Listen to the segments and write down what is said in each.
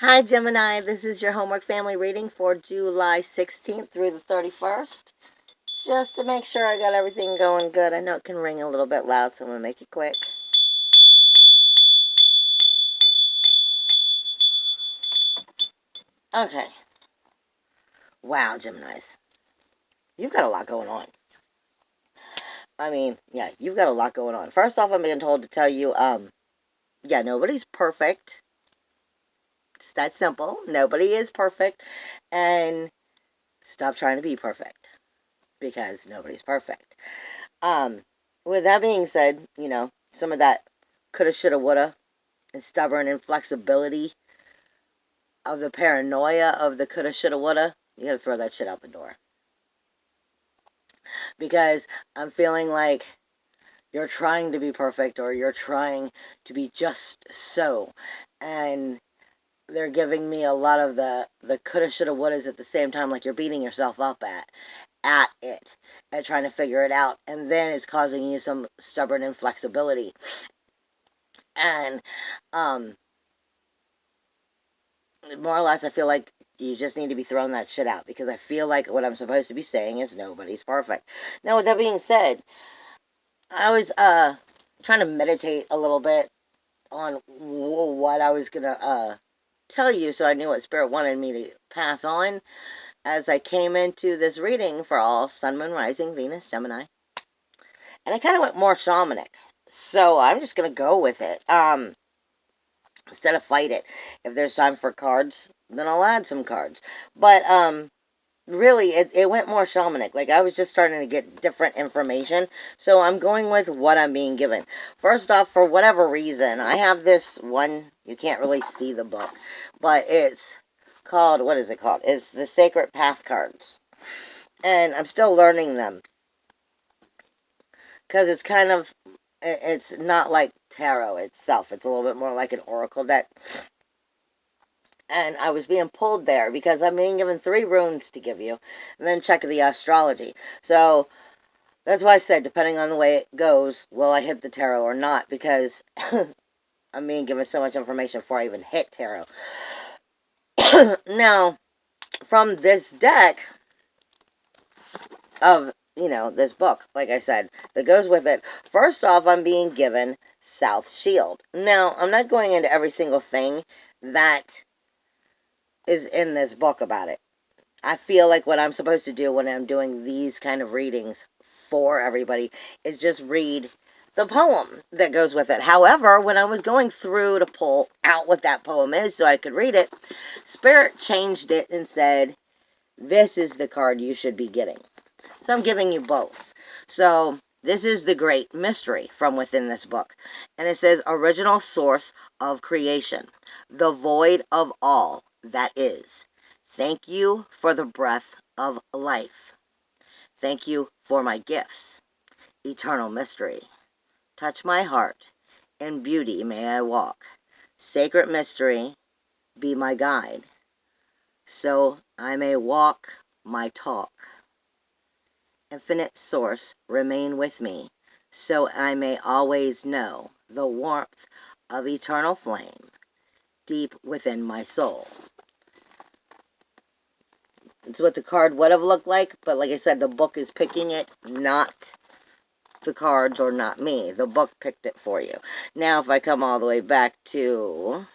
Hi Gemini, this is your homework family reading for July 16th through the 31st. Just to make sure I got everything going good. I know it can ring a little bit loud, so I'm going to make it quick. Okay. Wow, Geminis. You've got a lot going on. Yeah, you've got a lot going on. First off, I'm being told to tell you, yeah, nobody's perfect. It's that simple. Nobody is perfect. And stop trying to be perfect. Because nobody's perfect. Um, with that being said, some of that coulda, shoulda, woulda, and stubborn inflexibility of the paranoia of the coulda, shoulda, woulda, you gotta throw that shit out the door. Because I'm feeling like you're trying to be perfect or you're trying to be just so. And they're giving me a lot of the coulda, shoulda, wouldas at the same time, like you're beating yourself up at it and trying to figure it out. And then it's causing you some stubborn inflexibility. And more or less, I feel like you just need to be throwing that shit out because I feel like what I'm supposed to be saying is nobody's perfect. Now, with that being said, I was trying to meditate a little bit on what I was gonna tell you, so I knew what Spirit wanted me to pass on as I came into this reading for all Sun, Moon, Rising, Venus, Gemini, and I kind of went more shamanic. So I'm just gonna go with it. Instead of fight it. If there's time for cards, then I'll add some cards. But really, it went more shamanic. Like, I was just starting to get different information. So I'm going with what I'm being given. First off, for whatever reason, I have this one, you can't really see the book, but it's called, what is it called? It's the Sacred Path cards. And I'm still learning them. Because it's kind of, it's not like tarot itself. It's a little bit more like an oracle deck. And I was being pulled there because I'm being given 3 runes to give you, and then check the astrology. So that's why I said, depending on the way it goes, will I hit the tarot or not? Because I'm being given so much information before I even hit tarot. Now, from this deck of, this book, like I said, that goes with it, first off, I'm being given South Shield. Now, I'm not going into every single thing that is in this book about it. I feel like what I'm supposed to do when I'm doing these kind of readings for everybody is just read the poem that goes with it. However, when I was going through to pull out what that poem is so I could read it, Spirit changed it and said, this is the card you should be getting. So I'm giving you both. So this is the great mystery from within this book. And it says, original source of creation, the void of all that is. Thank you for the breath of life. Thank you for my gifts. Eternal mystery. Touch my heart. In beauty may I walk. Sacred mystery, be my guide. So I may walk my talk. Infinite source, remain with me. So I may always know the warmth of eternal flame deep within my soul. It's what the card would have looked like, but like I said, the book is picking it, not the cards or not me. The book picked it for you. Now, if I come all the way back to...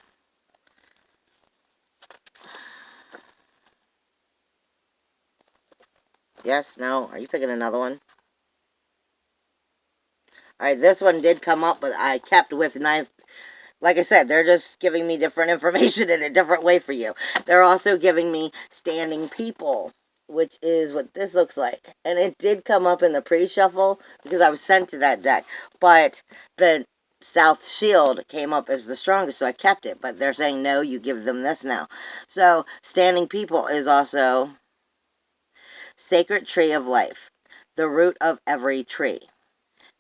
Yes, no? Are you picking another one? Alright, this one did come up, but I kept with ninth. Like I said, they're just giving me different information in a different way for you. They're also giving me standing people, which is what this looks like. And it did come up in the pre-shuffle because I was sent to that deck. But the South Shield came up as the strongest, so I kept it. But they're saying, no, you give them this now. So standing people is also sacred tree of life, the root of every tree.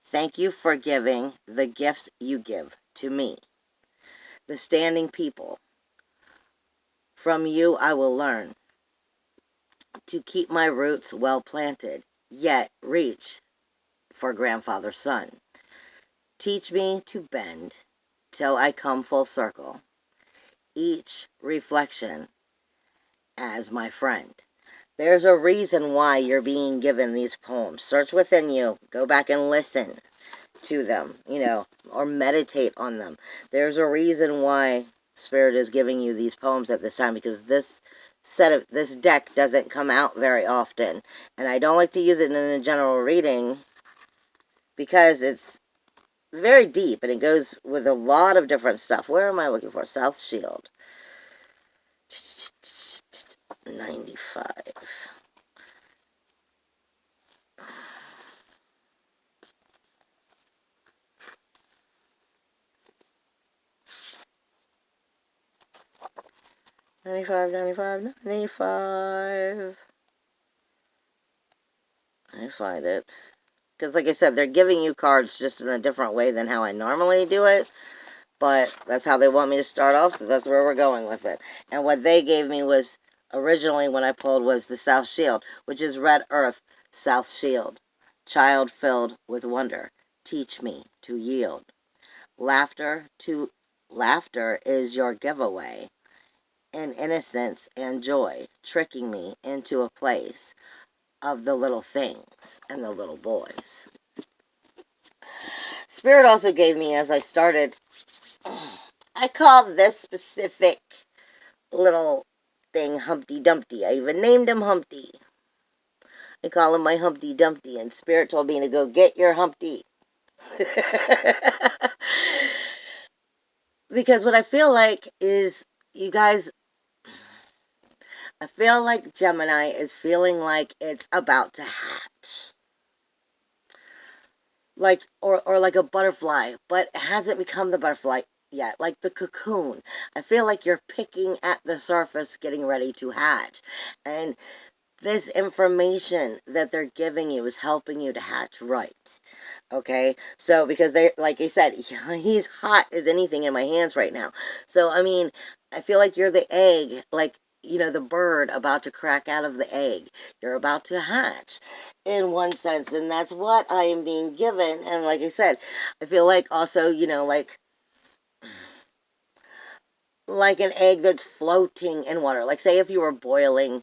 Thank you for giving the gifts you give to me. The standing people. From you I will learn to keep my roots well planted, yet reach for grandfather's son. Teach me to bend till I come full circle. each reflection as my friend. There's a reason why you're being given these poems. Search within you. Go back and listen to them, or meditate on them. There's a reason why Spirit is giving you these poems at this time, because this deck doesn't come out very often. And I don't like to use it in a general reading because it's very deep and it goes with a lot of different stuff. Where am I looking for? South Shield. 95. $95. I find it. Because like I said, they're giving you cards just in a different way than how I normally do it. But that's how they want me to start off, so that's where we're going with it. And what they gave me was, originally when I pulled, was the South Shield, which is Red Earth, South Shield. Child filled with wonder, teach me to yield. Laughter is your giveaway. And innocence and joy, tricking me into a place of the little things and the little boys. Spirit also gave me, as I started, I call this specific little thing Humpty Dumpty. I even named him Humpty. I call him my Humpty Dumpty, and Spirit told me to go get your Humpty. Because what I feel like is, you guys, I feel like Gemini is feeling like it's about to hatch. Like, or like a butterfly, but it hasn't become the butterfly yet. Like the cocoon. I feel like you're picking at the surface, getting ready to hatch. And this information that they're giving you is helping you to hatch right. Okay? So, because they, like I said, he's hot as anything in my hands right now. So, I mean, I feel like you're the egg, like, the bird about to crack out of the egg. You're about to hatch, in one sense, and that's what I am being given. And like I said, I feel like also, like an egg that's floating in water. Like, say if you were boiling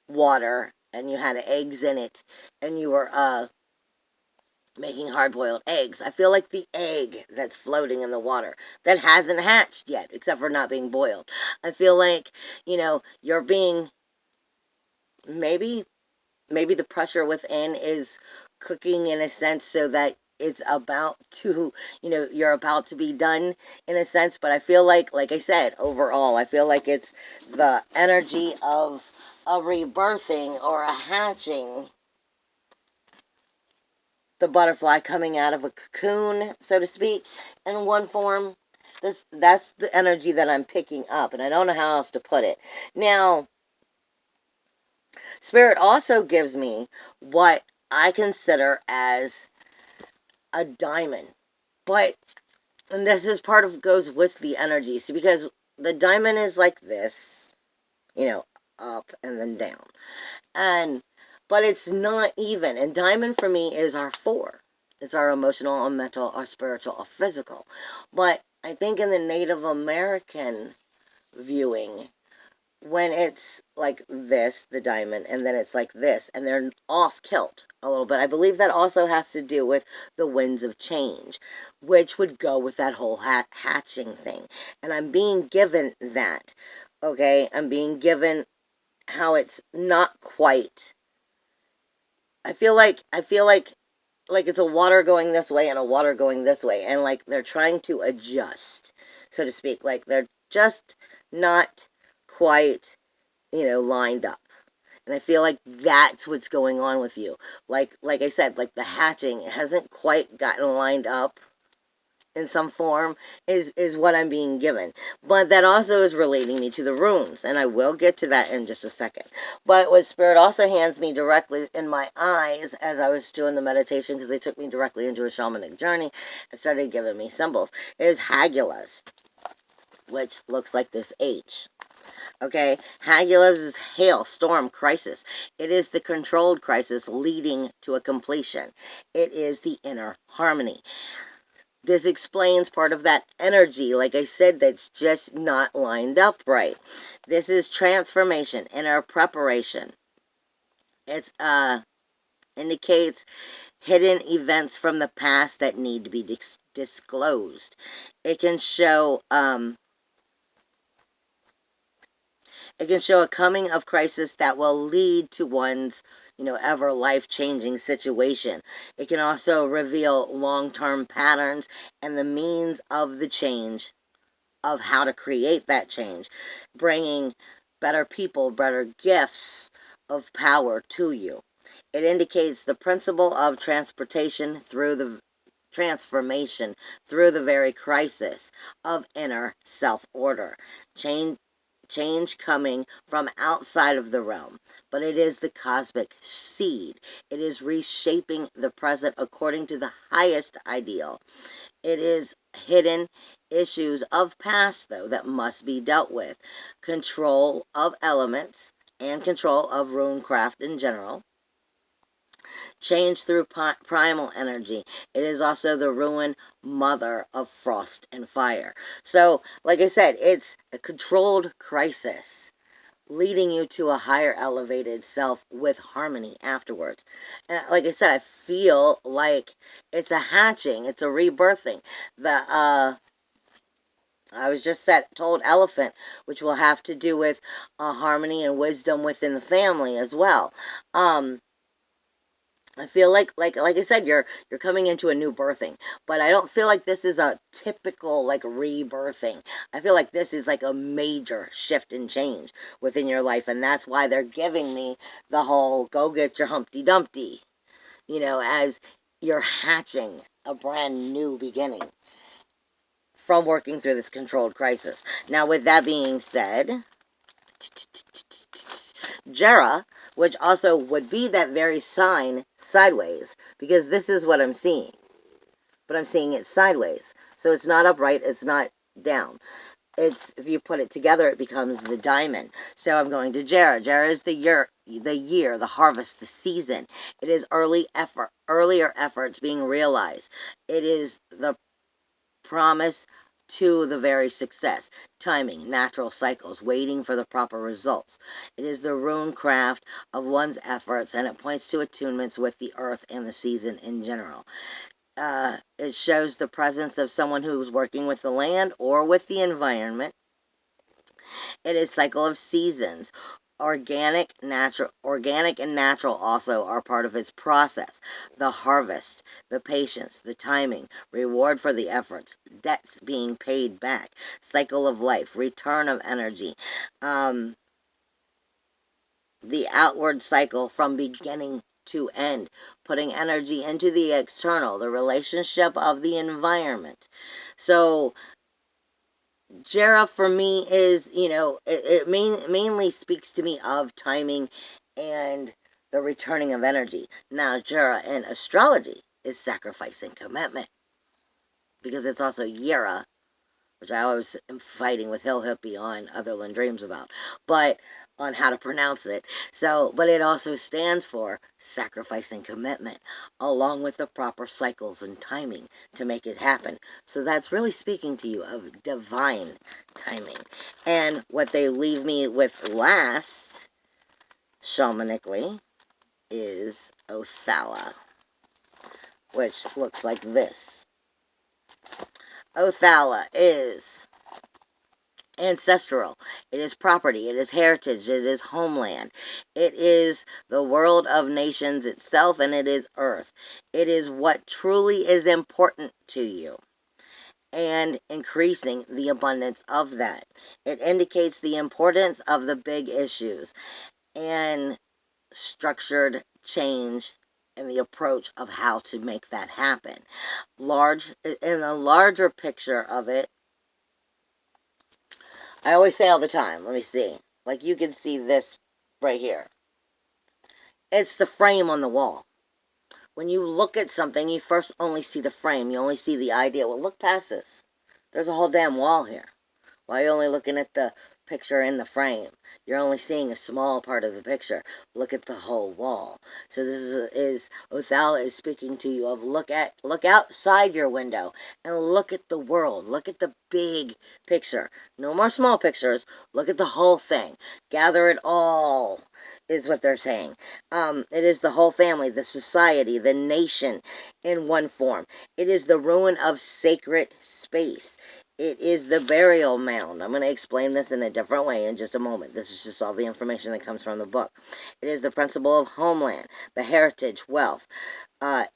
water and you had eggs in it and you were making hard-boiled eggs. I feel like the egg that's floating in the water that hasn't hatched yet, except for not being boiled. I feel like, you're being, maybe the pressure within is cooking in a sense so that it's about to, you're about to be done in a sense. But I feel like I said, overall, I feel like it's the energy of a rebirthing or a hatching, the butterfly coming out of a cocoon, so to speak, in one form. That's the energy that I'm picking up, and I don't know how else to put it. Now, Spirit also gives me what I consider as a diamond. And this is goes with the energy. See, because the diamond is like this, up and then down. But it's not even. And diamond for me is our 4. It's our emotional, our mental, our spiritual, our physical. But I think in the Native American viewing, when it's like this, the diamond, and then it's like this, and they're off kilt a little bit, I believe that also has to do with the winds of change, which would go with that whole hatching thing. And I'm being given that, okay? I'm being given how it's not quite. I feel like it's a water going this way and a water going this way, and like they're trying to adjust, so to speak. Like they're just not quite, lined up. And I feel like that's what's going on with you. Like I said, like the hatching hasn't quite gotten lined up in some form is what I'm being given. But that also is relating me to the runes, and I will get to that in just a second. But what Spirit also hands me directly in my eyes as I was doing the meditation, because they took me directly into a shamanic journey and started giving me symbols, is Hagulas, which looks like this H. Okay, Hagulas is hail, storm, crisis. It is the controlled crisis leading to a completion. It is the inner harmony. this explains part of that energy, like I said, that's just not lined up right. This is transformation, inner preparation. It's indicates hidden events from the past that need to be disclosed. It can show a coming of crisis that will lead to one's, ever life-changing situation. It can also reveal long-term patterns and the means of the change, of how to create that change, bringing better people, better gifts of power to you. It indicates the principle of transportation through the transformation through the very crisis of inner self-order. Change coming from outside of the realm, but it is the cosmic seed. It is reshaping the present according to the highest ideal. It is hidden issues of past, though, that must be dealt with. Control of elements and control of runecraft in general. Change through primal energy. It is also the ruin mother of frost and fire. So, like I said, it's a controlled crisis leading you to a higher elevated self with harmony afterwards. And like I said, I feel like it's a hatching, it's a rebirthing. I was just told elephant, which will have to do with harmony and wisdom within the family as well. I feel like I said, you're coming into a new birthing, but I don't feel like this is a typical like rebirthing. I feel like this is like a major shift and change within your life, and that's why they're giving me the whole go get your Humpty Dumpty, as you're hatching a brand new beginning from working through this controlled crisis. Now, with that being said, Jera, which also would be that very sign sideways, because this is what I'm seeing, but I'm seeing it sideways. So it's not upright, it's not down. It's, if you put it together, it becomes the diamond. So I'm going to Jera. Jera is the year, the harvest, the season. It is earlier efforts being realized. It is the promise to the very success, timing, natural cycles, waiting for the proper results. It is the rune craft of one's efforts, and it points to attunements with the earth and the season in general. It shows the presence of someone who's working with the land or with the environment. It is cycle of seasons. Organic and natural also are part of its process. The harvest, the patience, the timing, reward for the efforts, debts being paid back, cycle of life, return of energy, the outward cycle from beginning to end, putting energy into the external, the relationship of the environment. So Jera for me is, it mainly speaks to me of timing and the returning of energy. Now, Jera in astrology is sacrifice and commitment, because it's also Yera, which I always am fighting with Hill Hippie on Otherland Dreams about, but on how to pronounce it. So, but it also stands for sacrifice and commitment, along with the proper cycles and timing to make it happen. So that's really speaking to you of divine timing. And what they leave me with last, shamanically, is Othala, which looks like this. Othala is ancestral. It is property. It is heritage. It is homeland. It is the world of nations itself, and it is earth. It is what truly is important to you, and increasing the abundance of that. It indicates the importance of the big issues and structured change in the approach of how to make that happen. In a larger picture of it, I always say all the time, let me see. Like you can see this right here. It's the frame on the wall. When you look at something, you first only see the frame. You only see the idea. Well, look past this. There's a whole damn wall here. Why are you only looking at the picture in the frame? You're only seeing a small part of the picture. Look at the whole wall. So this is Othala is speaking to you of look outside your window and look at the world. Look at the big picture. No more small pictures. Look at the whole thing. Gather it all is what they're saying. It is the whole family, the society, the nation in one form. It is the ruin of sacred space. It is the burial mound. I'm going to explain this in a different way in just a moment. This is just all the information that comes from the book. It is the principle of homeland, the heritage, wealth,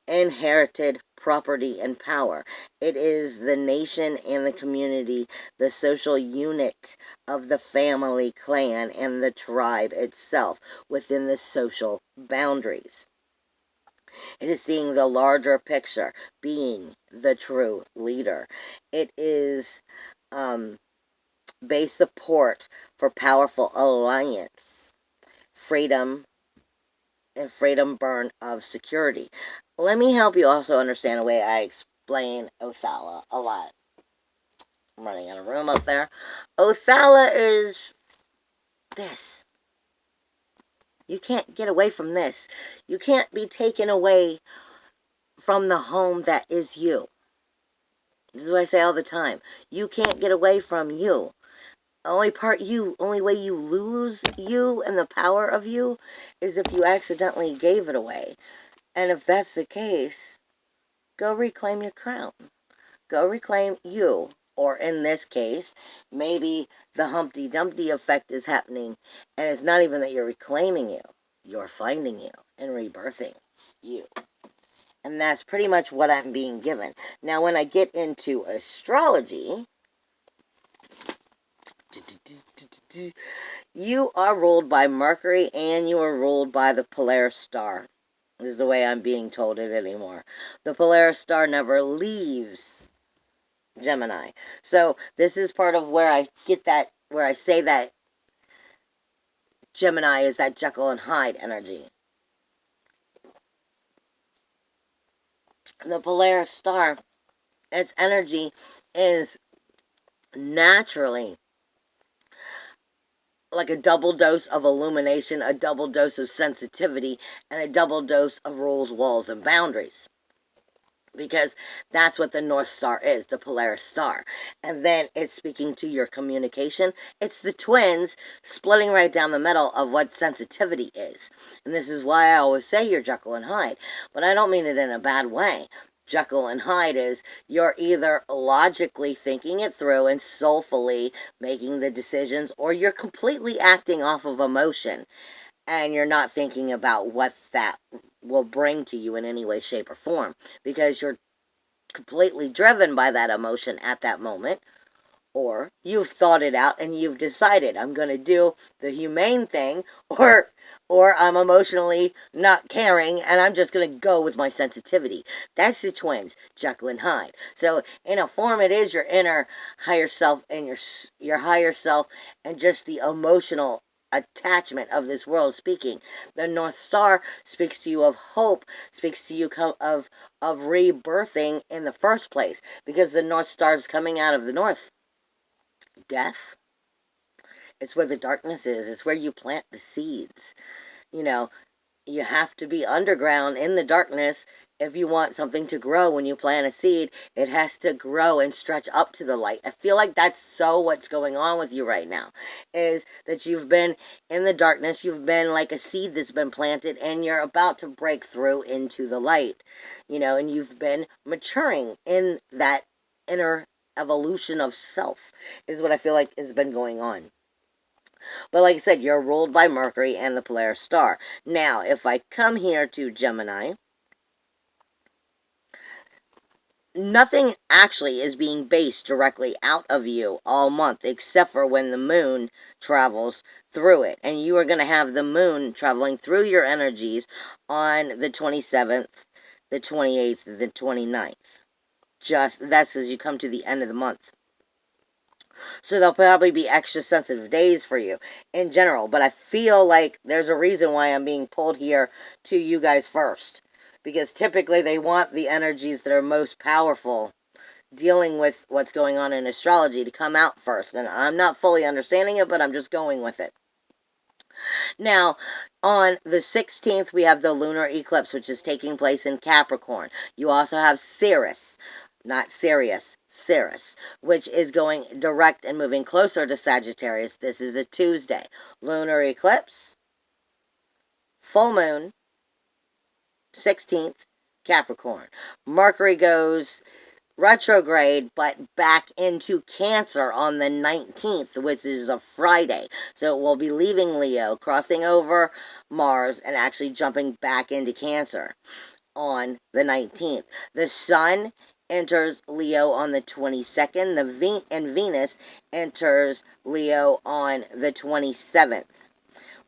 inherited property and power. It is the nation and the community, the social unit of the family, clan, and the tribe itself within the social boundaries. It is seeing the larger picture, being the true leader. It is base support for powerful alliance, freedom, and freedom burn of security. Let me help you also understand the way I explain Othala a lot. I'm running out of room up there. Othala is this. You can't get away from this. You can't be taken away from the home that is you. This is what I say all the time. You can't get away from you. Only way you lose you and the power of you is if you accidentally gave it away. And if that's the case, go reclaim your crown. Go reclaim you. Or in this case, maybe the Humpty Dumpty effect is happening, and it's not even that you're reclaiming you. You're finding you and rebirthing you. And that's pretty much what I'm being given. Now, when I get into astrology, you are ruled by Mercury and you are ruled by the Polaris star. This is the way I'm being told it anymore. The Polaris star never leaves Gemini. So this is part of where I get that, where I say that Gemini is that Jekyll and Hyde energy. The Polaris star, its energy is naturally like a double dose of illumination, a double dose of sensitivity, and a double dose of rules, walls, and boundaries. Because that's what the North Star is, the Polaris star. And then it's speaking to your communication. It's the twins splitting right down the middle of what sensitivity is. And this is why I always say you're Jekyll and Hyde. But I don't mean it in a bad way. Jekyll and Hyde is you're either logically thinking it through and soulfully making the decisions, or you're completely acting off of emotion and you're not thinking about what that will bring to you in any way, shape, or form, because you're completely driven by that emotion at that moment, or you've thought it out and you've decided I'm going to do the humane thing, or I'm emotionally not caring and I'm just going to go with my sensitivity. That's the twins, Jekyll and Hyde. So in a form, it is your inner higher self and your higher self and just the emotional attachment of this world speaking. The North Star speaks to you of hope, speaks to you of rebirthing in the first place, because the North Star is coming out of the north. Death. It's where the darkness is. It's where you plant the seeds. You know, you have to be underground in the darkness if you want something to grow. When you plant a seed, it has to grow and stretch up to the light. I feel like that's so what's going on with you right now, is that you've been in the darkness, you've been like a seed that's been planted, and you're about to break through into the light, and you've been maturing in that inner evolution of self, is what I feel like has been going on. But like I said, you're ruled by Mercury and the Polaris star. Now, if I come here to Gemini, nothing actually is being based directly out of you all month, except for when the moon travels through it. And you are going to have the moon traveling through your energies on the 27th, the 28th, the 29th. That's as you come to the end of the month. So there'll probably be extra sensitive days for you in general. But I feel like there's a reason why I'm being pulled here to you guys first. Because typically they want the energies that are most powerful dealing with what's going on in astrology to come out first. And I'm not fully understanding it, but I'm just going with it. Now, on the 16th, we have the lunar eclipse, which is taking place in Capricorn. You also have Sirius, not Sirius, Sirius, which is going direct and moving closer to Sagittarius. This is a Tuesday. Lunar eclipse, full moon, 16th, Capricorn. Mercury goes retrograde, but back into Cancer on the 19th, which is a Friday. So it will be leaving Leo, crossing over Mars, and actually jumping back into Cancer on the 19th. The Sun enters Leo on the 22nd, and Venus enters Leo on the 27th.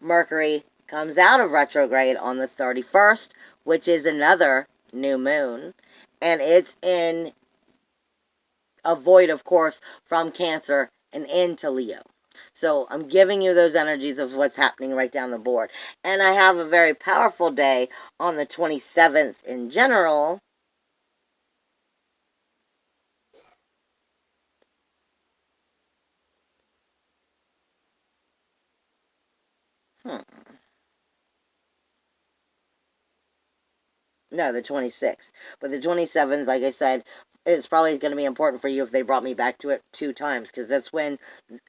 Mercury comes out of retrograde on the 31st, which is another new moon, and it's in a void, of course, from Cancer and into Leo. So I'm giving you those energies of what's happening right down the board. And I have a very powerful day on the 27th in general. No, the 26th. But the 27th, like I said, it's probably going to be important for you if they brought me back to it 2 times, because that's when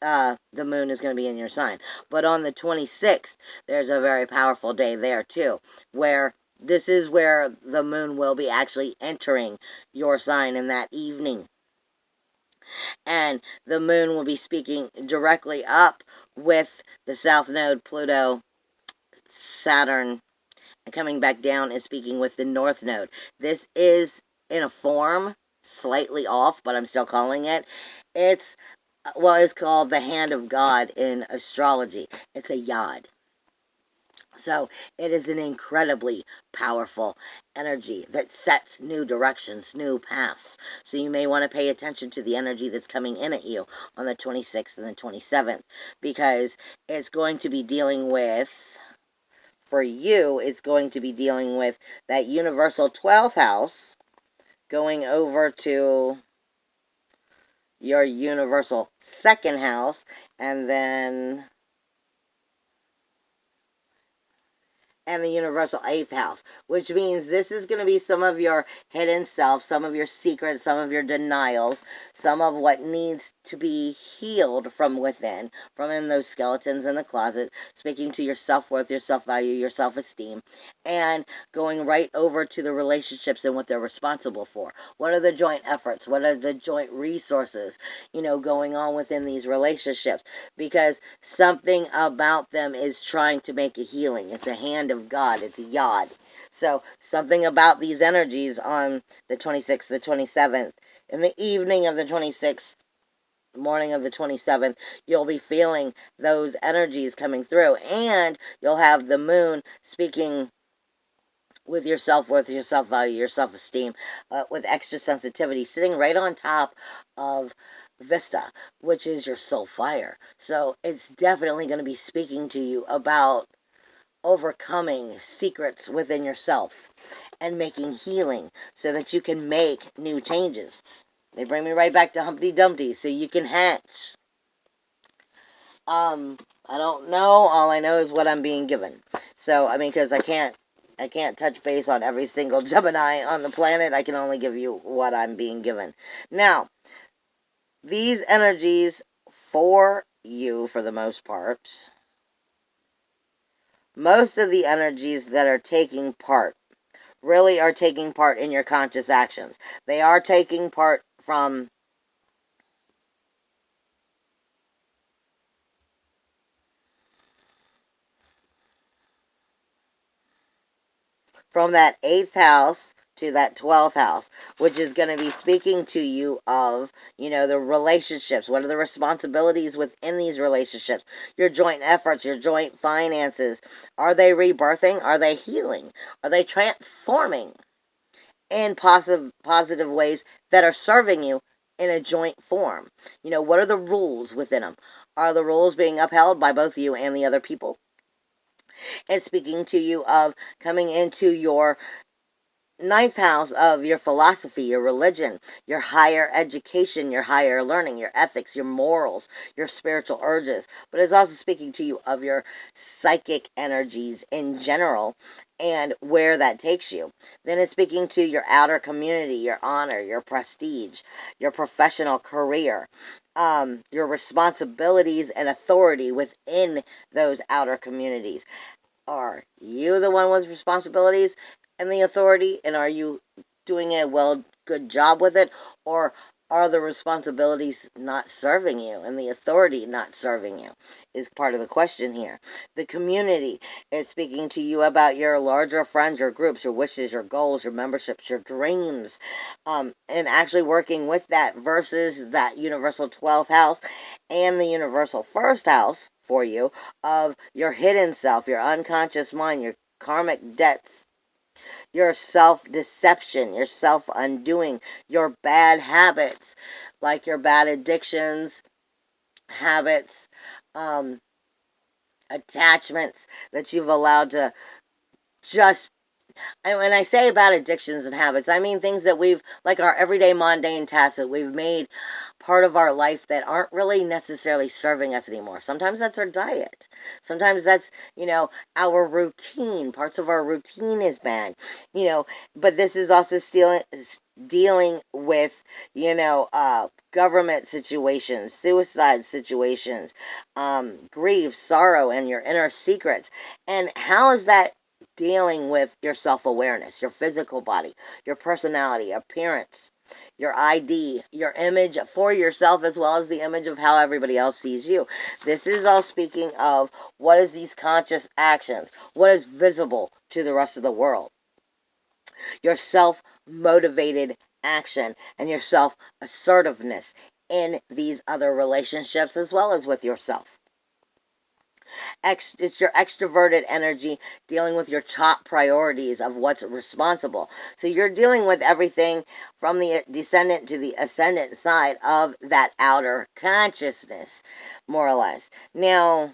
the moon is going to be in your sign. But on the 26th, there's a very powerful day there, too, where this is where the moon will be actually entering your sign in that evening. And the moon will be speaking directly up with the South Node, Pluto, Saturn, and coming back down and speaking with the North Node. This is in a form slightly off, but I'm still calling it. It's called the Hand of God in astrology. It's a yod. So it is an incredibly powerful energy that sets new directions, new paths. So you may want to pay attention to the energy that's coming in at you on the 26th and the 27th, because it's going to be dealing with, for you, it's going to be dealing with that universal 12th house going over to your universal 2nd house, and then the universal 8th house, which means this is going to be some of your hidden self, some of your secrets, some of your denials, some of what needs to be healed from within, from in those skeletons in the closet, speaking to your self-worth, your self-value, your self-esteem, and going right over to the relationships and what they're responsible for. What are the joint efforts? What are the joint resources, going on within these relationships? Because something about them is trying to make a healing. It's a hand of God. It's a yod. So something about these energies on the 26th, the 27th, in the evening of the 26th, morning of the 27th, you'll be feeling those energies coming through, and you'll have the moon speaking with your self-worth, your self-value, your self-esteem, with extra sensitivity, sitting right on top of Vista, which is your soul fire. So it's definitely going to be speaking to you about overcoming secrets within yourself and making healing so that you can make new changes. They bring me right back to Humpty Dumpty, so you can hatch. I don't know. All I know is what I'm being given. So, because I can't touch base on every single Gemini on the planet. I can only give you what I'm being given. Now, these energies for you, for the most part, most of the energies that are taking part really are taking part in your conscious actions. They are taking part from that 8th house to that 12th house, which is going to be speaking to you of, the relationships. What are the responsibilities within these relationships? Your joint efforts, your joint finances. Are they rebirthing? Are they healing? Are they transforming in positive ways that are serving you in a joint form? What are the rules within them? Are the rules being upheld by both you and the other people? And speaking to you of coming into your ninth house of your philosophy, your religion, your higher education, your higher learning, your ethics, your morals, your spiritual urges. But it's also speaking to you of your psychic energies in general and where that takes you. Then it's speaking to your outer community, your honor, your prestige, your professional career, your responsibilities and authority within those outer communities. Are you the one with responsibilities and the authority, and are you doing a good job with it, or are the responsibilities not serving you and the authority not serving you? Is part of the question here. The community is speaking to you about your larger friends, your groups, your wishes, your goals, your memberships, your dreams, and actually working with that versus that universal 12th house and the universal first house for you of your hidden self, your unconscious mind, your karmic debts, your self-deception, your self-undoing, your bad habits, like your bad addictions, habits, attachments that you've allowed to just, and when I say about addictions and habits, I mean things that we've, like our everyday mundane tasks that we've made part of our life that aren't really necessarily serving us anymore. Sometimes that's our diet. Sometimes that's, our routine. Parts of our routine is bad, but this is also dealing with, government situations, suicide situations, grief, sorrow, and your inner secrets. And how is that dealing with your self-awareness, your physical body, your personality, appearance, your ID, your image for yourself, as well as the image of how everybody else sees you? This is all speaking of what is these conscious actions, what is visible to the rest of the world, your self-motivated action, and your self-assertiveness in these other relationships as well as with yourself. It's your extroverted energy dealing with your top priorities of what's responsible. So you're dealing with everything from the descendant to the ascendant side of that outer consciousness, more or less. Now,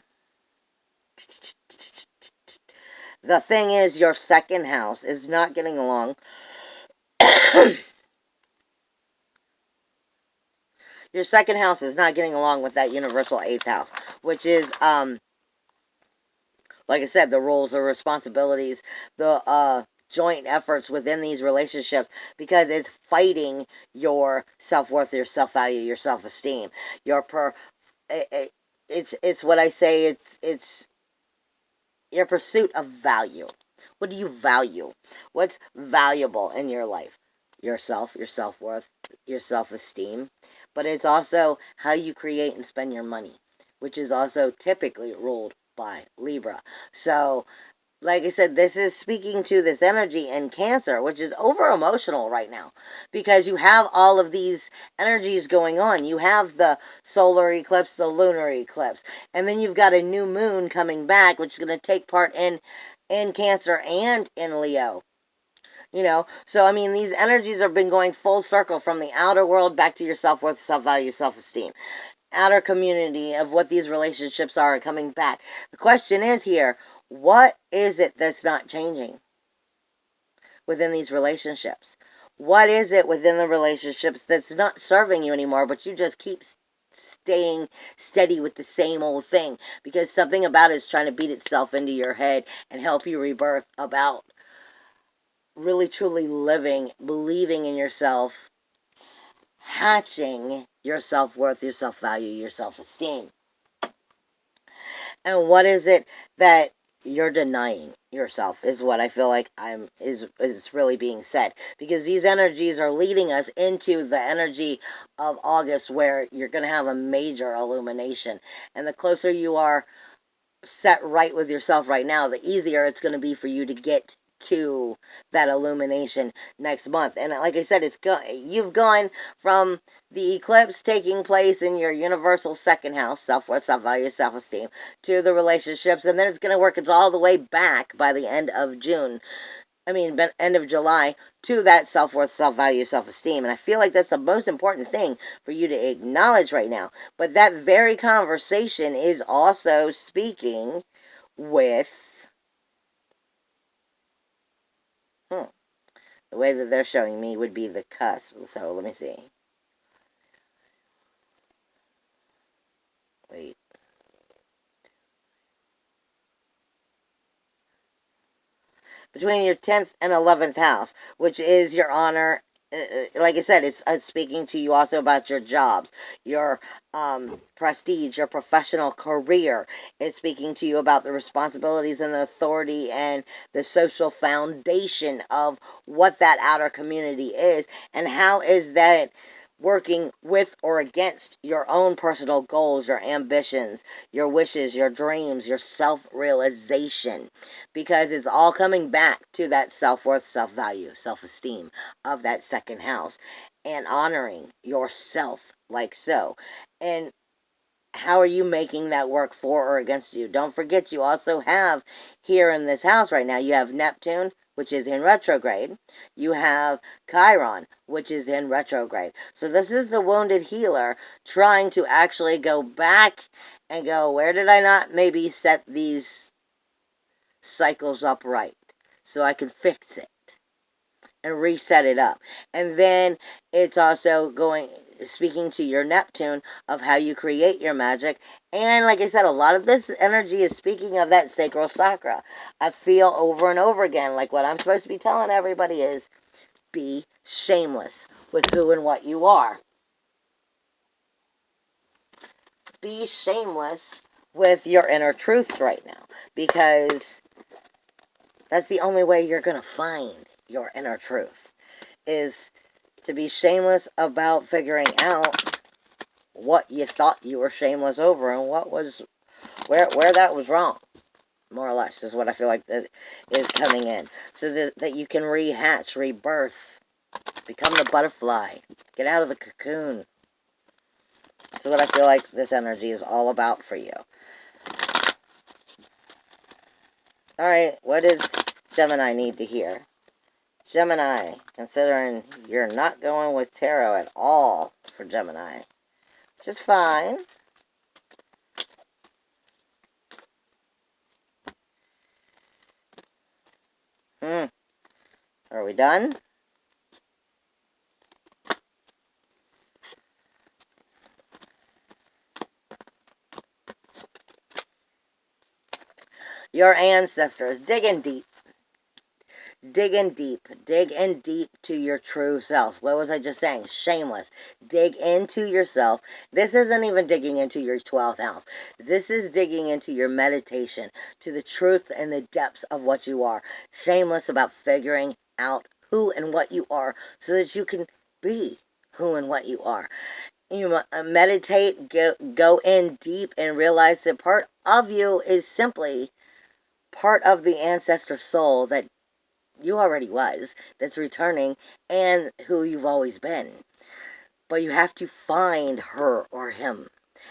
the thing is, your second house is not getting along. Your second house is not getting along with that universal 8th house, which is, like I said, the roles or responsibilities, the joint efforts within these relationships, because it's fighting your self-worth, your self-value, your self-esteem, it's what I say, it's your pursuit of value. What do you value? What's valuable in your life? Yourself, your self-worth, your self-esteem. But it's also how you create and spend your money, which is also typically ruled by Libra. So, like I said, this is speaking to this energy in Cancer, which is over emotional right now, because you have all of these energies going on. You have the solar eclipse, the lunar eclipse, and then you've got a new moon coming back, which is going to take part in Cancer and in Leo. So I mean, these energies have been going full circle from the outer world back to your self-worth, self-value, self-esteem. Outer community of what these relationships are coming back. The question is here, what is it that's not changing within these relationships? What is it within the relationships that's not serving you anymore, but you just keep staying steady with the same old thing because something about it is trying to beat itself into your head and help you rebirth about really truly living, believing in yourself, hatching your self-worth, your self-value, your self-esteem. And what is it that you're denying yourself is what I feel like is really being said, because these energies are leading us into the energy of August, where you're going to have a major illumination, and the closer you are set right with yourself right now, the easier it's going to be for you to get to that illumination next month. And like I said, you've gone from the eclipse taking place in your universal second house, self-worth, self-value, self-esteem, to the relationships, and then it's going to work its all the way back by the end of end of July, to that self-worth, self-value, self-esteem. And I feel like that's the most important thing for you to acknowledge right now. But that very conversation is also speaking with The way that they're showing me would be the cusp. So let me see. Wait. Between your 10th and 11th house, which is your honor. Like I said, it's speaking to you also about your jobs, your prestige, your professional career. It's speaking to you about the responsibilities and the authority and the social foundation of what that outer community is, and how is that working with or against your own personal goals, your ambitions, your wishes, your dreams, your self-realization, because it's all coming back to that self-worth, self-value, self-esteem of that second house, and honoring yourself like so. And how are you making that work for or against you? Don't forget, you also have here in this house right now, you have Neptune, which is in retrograde. You have Chiron, which is in retrograde. So this is the wounded healer trying to actually go back and go, where did I not maybe set these cycles up right so I can fix it and reset it up? And then it's also speaking to your Neptune of how you create your magic. And like I said, a lot of this energy is speaking of that sacral chakra. I feel over and over again like what I'm supposed to be telling everybody is be shameless with who and what you are. Be shameless with your inner truths right now, because that's the only way you're going to find your inner truth, is to be shameless about figuring out what you thought you were shameless over and what was, where that was wrong, more or less, is what I feel like that is coming in. So that you can rehatch, rebirth, become the butterfly, get out of the cocoon. That's what I feel like this energy is all about for you. Alright, what does Gemini need to hear? Gemini, considering you're not going with tarot at all for Gemini, which is fine. Are we done? Your ancestors, dig in deep. Dig in deep. Dig in deep to your true self. What was I just saying? Shameless. Dig into yourself. This isn't even digging into your 12th house. This is digging into your meditation, to the truth and the depths of what you are. Shameless about figuring out who and what you are so that you can be who and what you are. You meditate, go in deep, and realize that part of you is simply part of the ancestor soul that you already was, that's returning, and who you've always been. But you have to find her or him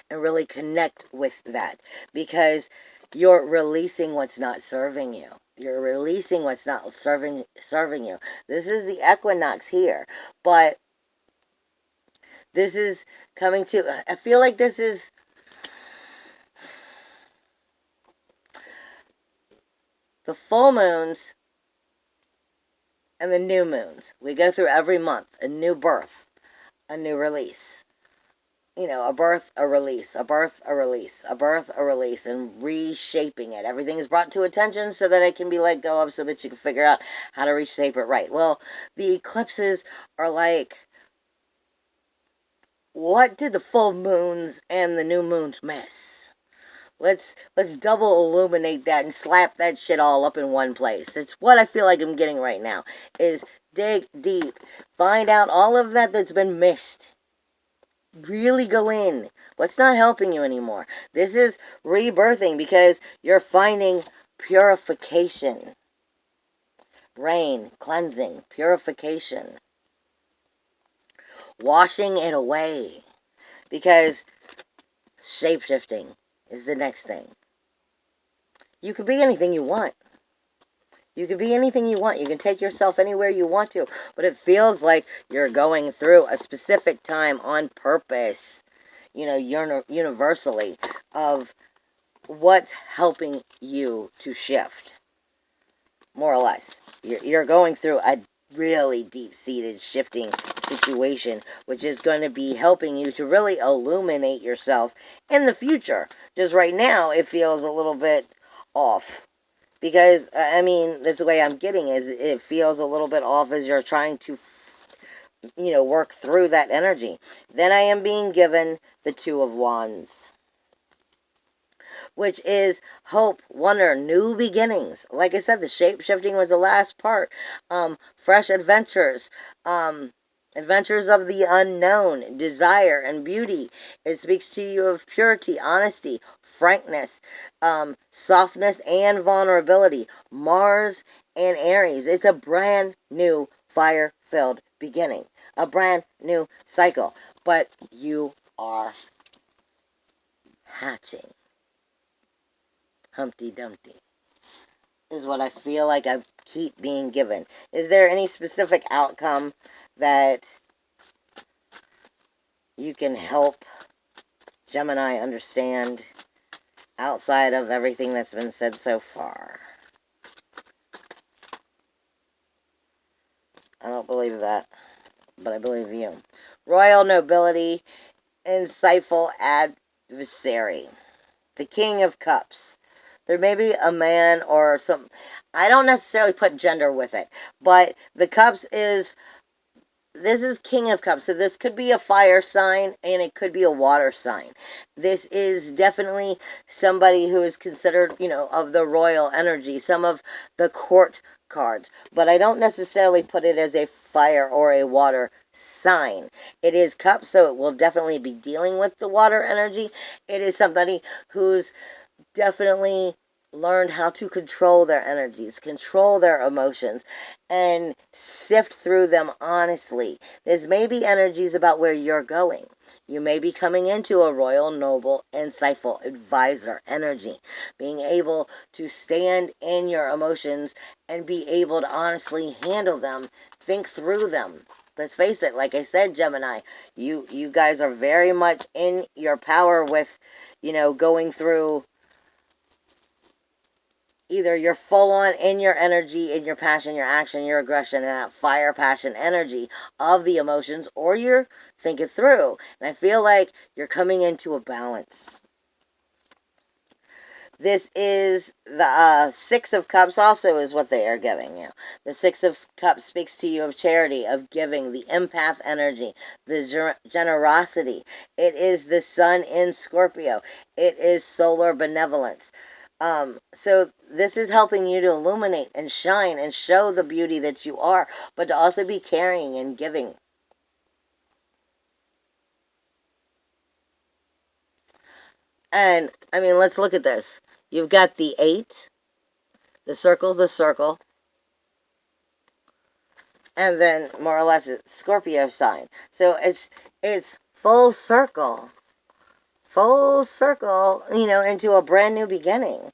and really connect with that, because you're releasing what's not serving you. You're releasing what's not serving you. This is the equinox here, but this is coming to, I feel like this is the full moons and the new moons. We go through every month a new birth, a new release. You know, a birth, a release, a birth, a release, a birth, a release, and reshaping it. Everything is brought to attention so that it can be let go of, so that you can figure out how to reshape it right. Well, the eclipses are like, what did the full moons and the new moons miss? Let's double illuminate that and slap that shit all up in one place. That's what I feel like I'm getting right now, is dig deep. Find out all of that that's been missed. Really go in. What's not helping you anymore? This is rebirthing, because you're finding purification. Rain, cleansing, purification. Washing it away. Because shape-shifting is the next thing. You can be anything you want. You can be anything you want. You can take yourself anywhere you want to. But it feels like you're going through a specific time on purpose, you know, universally, of what's helping you to shift. More or less. You're going through a really deep-seated shifting situation, which is going to be helping you to really illuminate yourself in the future. Just right now, it feels a little bit off. Because, I mean, this way I'm getting is it feels a little bit off as you're trying to, work through that energy. Then I am being given the Two of Wands, which is hope, wonder, new beginnings. Like I said, the shape shifting was the last part. Fresh adventures, adventures of the unknown, desire and beauty. It speaks to you of purity, honesty, frankness, softness, and vulnerability. Mars and Aries. It's a brand new fire-filled beginning, a brand new cycle. But you are hatching. Humpty Dumpty is what I feel like I keep being given. Is there any specific outcome that you can help Gemini understand outside of everything that's been said so far? I don't believe that, but I believe you. Royal nobility, insightful adversary. The King of Cups. There may be a man or some. I don't necessarily put gender with it, but the Cups is. This is King of Cups, so this could be a fire sign and it could be a water sign. This is definitely somebody who is considered, of the royal energy, some of the court cards. But I don't necessarily put it as a fire or a water sign. It is Cups, so it will definitely be dealing with the water energy. It is somebody who's definitely learned how to control their energies, control their emotions, and sift through them honestly. There's maybe energies about where you're going. You may be coming into a royal, noble, insightful advisor energy, being able to stand in your emotions and be able to honestly handle them, think through them. Let's face it, like I said, Gemini, you guys are very much in your power with, going through. Either you're full on in your energy, in your passion, your action, your aggression, and that fire, passion, energy of the emotions, or you're thinking through. And I feel like you're coming into a balance. This is the Six of Cups also is what they are giving you. The Six of Cups speaks to you of charity, of giving, the empath energy, the generosity. It is the sun in Scorpio. It is solar benevolence. So this is helping you to illuminate and shine and show the beauty that you are, but to also be caring and giving. And, I mean, let's look at this. You've got the 8, the circle's the circle, and then more or less it's Scorpio sign. So it's full circle, into a brand new beginning.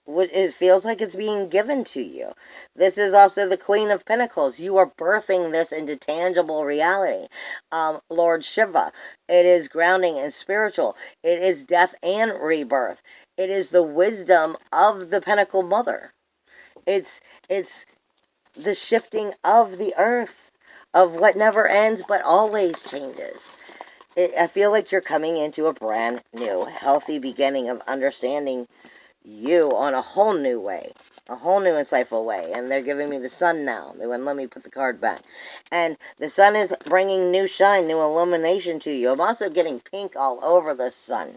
It feels like it's being given to you. This is also the Queen of Pentacles. You are birthing this into tangible reality. Lord Shiva. It is grounding and spiritual. It is death and rebirth. It is the wisdom of the Pentacle Mother. It's the shifting of the earth, of what never ends but always changes. I feel like you're coming into a brand new, healthy beginning of understanding you on a whole new way, a whole new insightful way. And they're giving me the sun now. They wouldn't let me put the card back. And the sun is bringing new shine, new illumination to you. I'm also getting pink all over the sun,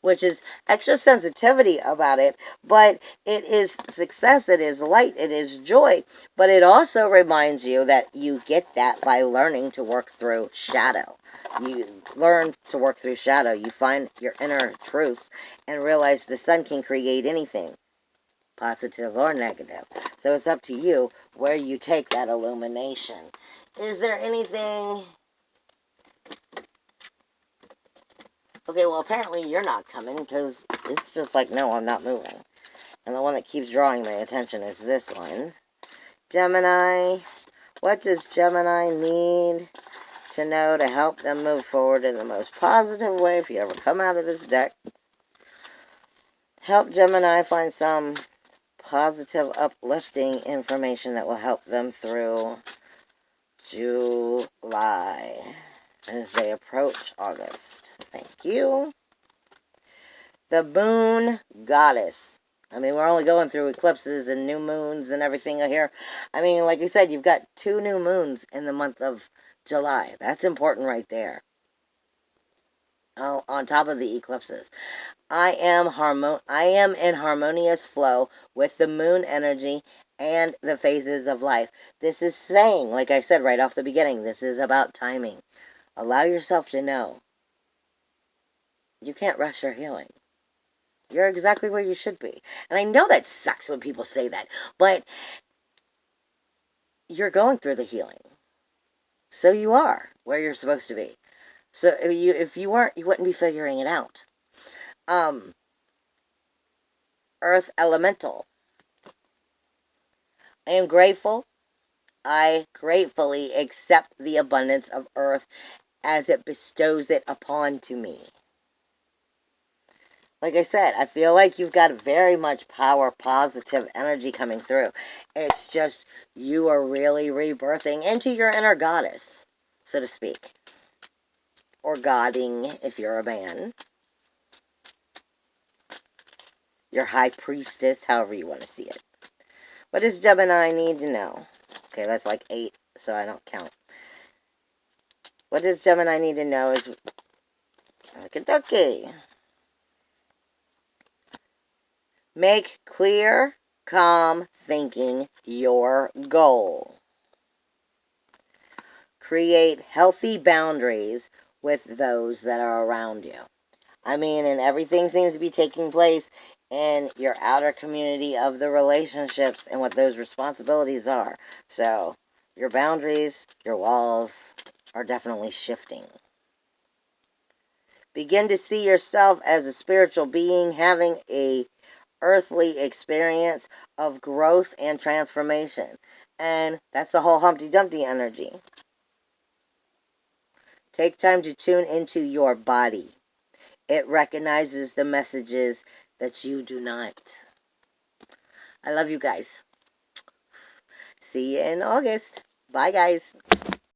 which is extra sensitivity about it, but it is success, it is light, it is joy. But it also reminds you that you get that by learning to work through shadow. You learn to work through shadow. You find your inner truths and realize the sun can create anything, positive or negative. So it's up to you where you take that illumination. Is there anything... Okay, well, apparently you're not coming because it's just like, no, I'm not moving. And the one that keeps drawing my attention is this one. Gemini. What does Gemini need to know to help them move forward in the most positive way? If you ever come out of this deck, help Gemini find some positive, uplifting information that will help them through July as they approach August. Thank you. The moon goddess. I mean, we're only going through eclipses and new moons and everything here. I mean, like I said, you've got 2 new moons in the month of July. That's important right there. Oh, on top of the eclipses. I am in harmonious flow with the moon energy and the phases of life. This is saying, like I said right off the beginning, this is about timing. Allow yourself to know. You can't rush your healing. You're exactly where you should be. And I know that sucks when people say that, but you're going through the healing. So you are where you're supposed to be. So if you weren't, you wouldn't be figuring it out. Earth Elemental. I am grateful. I gratefully accept the abundance of Earth as it bestows it upon to me. Like I said, I feel like you've got very much power, positive energy coming through. It's just you are really rebirthing into your inner goddess, so to speak. Or godding, if you're a man. Your high priestess, however you want to see it. What does Gemini need to know? Okay, that's like 8, so I don't count. What does Gemini need to know is... Okie-dokie. Make clear, calm thinking your goal. Create healthy boundaries with those that are around you. I mean, and everything seems to be taking place in your outer community of the relationships and what those responsibilities are. So, your boundaries, your walls are definitely shifting. Begin to see yourself as a spiritual being having a earthly experience of growth and transformation. And that's the whole Humpty Dumpty energy. Take time to tune into your body. It recognizes the messages that you do not. I love you guys. See you in August. Bye, guys.